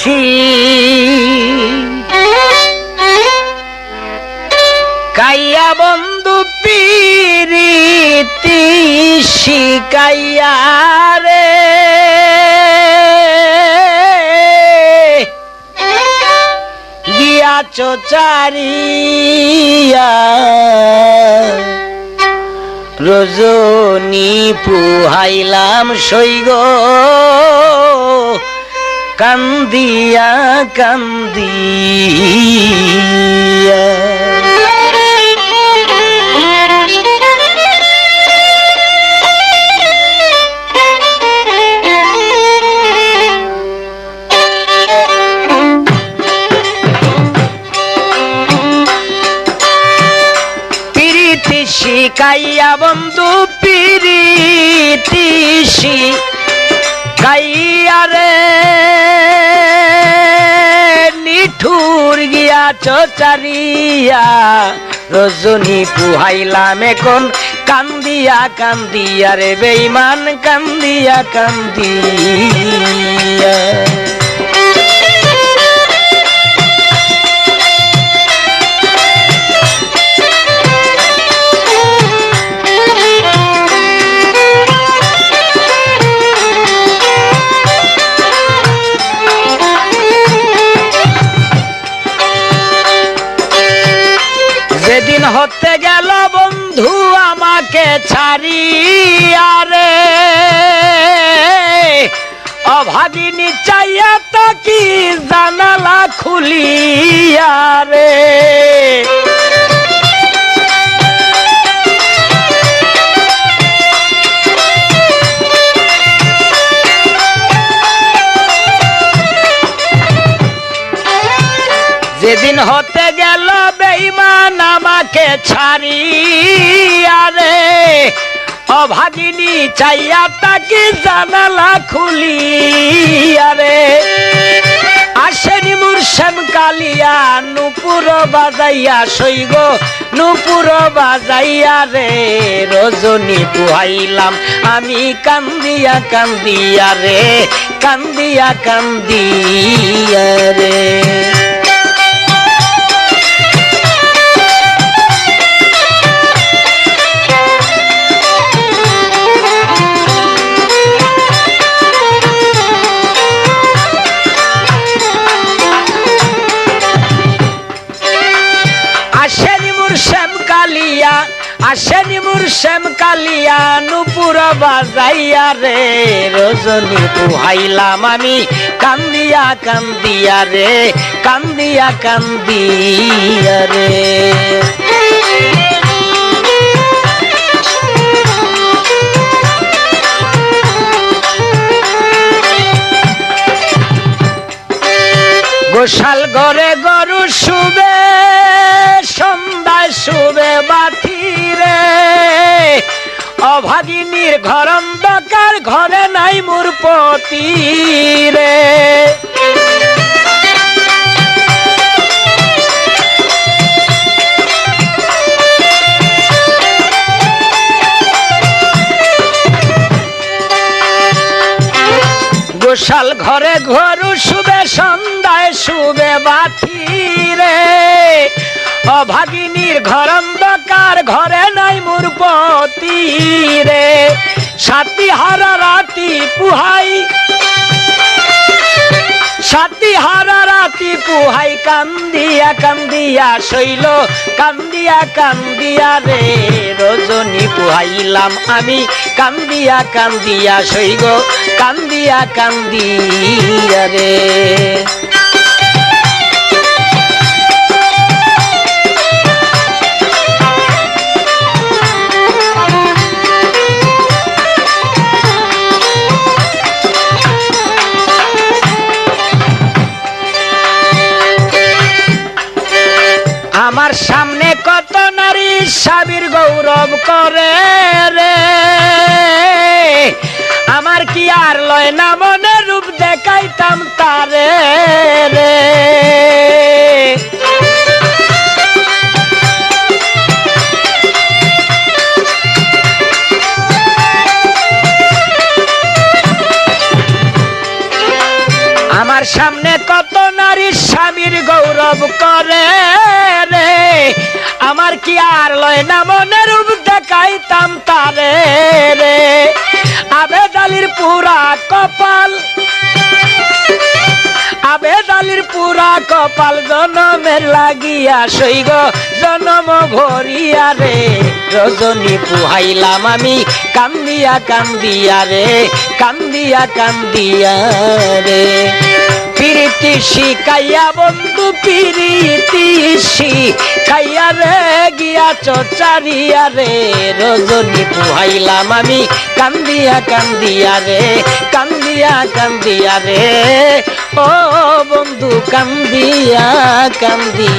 পিরিতি কাইয়া বন্ধু পিরিতি শিকাইয়া রে গিয়াছ চারিয়া রজনী পুহাইলাম সৈগ কান্দিয়া কান্দিয়া শিকাইয়া বন্ধু পিরিতি শিকাইয়া রে নিঠুর গিয়াছ চারিয়া রজনী পুহাইলাম এখন কান্দিয়া কান্দিয়া রে বেঈমান কান্দিয়া কান্দিয়া যেদিন হতে গেল বন্ধু আমাকে ছাড়িয়া রে অভাগিনী চাইয়া তাকি জানালা খুলিয়া রে যেদিন হতে গেল বেঈমান আমাকে ছাড়িয়া রে অভাগিনী চাইয়া তাকে জানালা খুলিয়া রে আসেনি মুর্শেম কালিয়া নুপুর বাজাইয়া সৈগ নুপুর বাজাইয়া রে রজনী পুহাইলাম আমি কান্দিয়া কান্দিয়া রে কান্দিয়া কান্দিয়া রে আসেনি মুর্শেম কালিয়া নুপুর বাজাইয়া রে রজনী পুহাইলাম আমি কান্দিয়া কান্দিয়া রে কান্দিয়া কান্দিয়া রে গোশাল ঘরে গরু শুবে সন্ধ্যায় শুবে বাতি রে অভাগিনীর ঘর অন্ধকার ঘরে নাই মোর পতি রে গোশাল ঘরে গরু শুবে সন্ধ্যায় শুবে বাতি রে অভাগিনীর ঘর অন্ধকার ঘরে নাই মোর পতি রে সাতি হারা রাতি পুহাই সাতি হারা রাতি পুহাই কান্দিয়া কান্দিয়া শৈল কান্দিয়া কান্দিয়া রে রজনী পুহাইলাম আমি কান্দিয়া কান্দিয়া শৈগ কান্দিয়া কান্দিয়া রে আমার সামনে কত নারী স্বামীর গৌরব করে রে আমার কি আর লয় না মনে রূপ দেখাইতাম তারে রে আমার সামনে কত নারী স্বামীর গৌরব করে রে, আমার কি আর লয় না মনের রূপ দেখাইতাম তারে রে। আবেদ আলীর পুরা কপাল, আবেদ আলীর পুরা কপাল জনমের লাগিয়া সইগ জনম ভরিয়া রে, রজনী পুহাইলাম আমি কান্দিয়া কান্দিয়া রে, কান্দিয়া কান্দিয়া রে। প্রীতি শিখাইয়া বন্ধু প্রীতি শিখাইয়া রে, গিয়াছ চারিয়া রে, রজনী পুহাইলাম আমি কান্দিয়া কান্দিয়া রে, কান্দিয়া কান্দিয়া রে, ও বন্ধু কান্দিয়া কান্দি।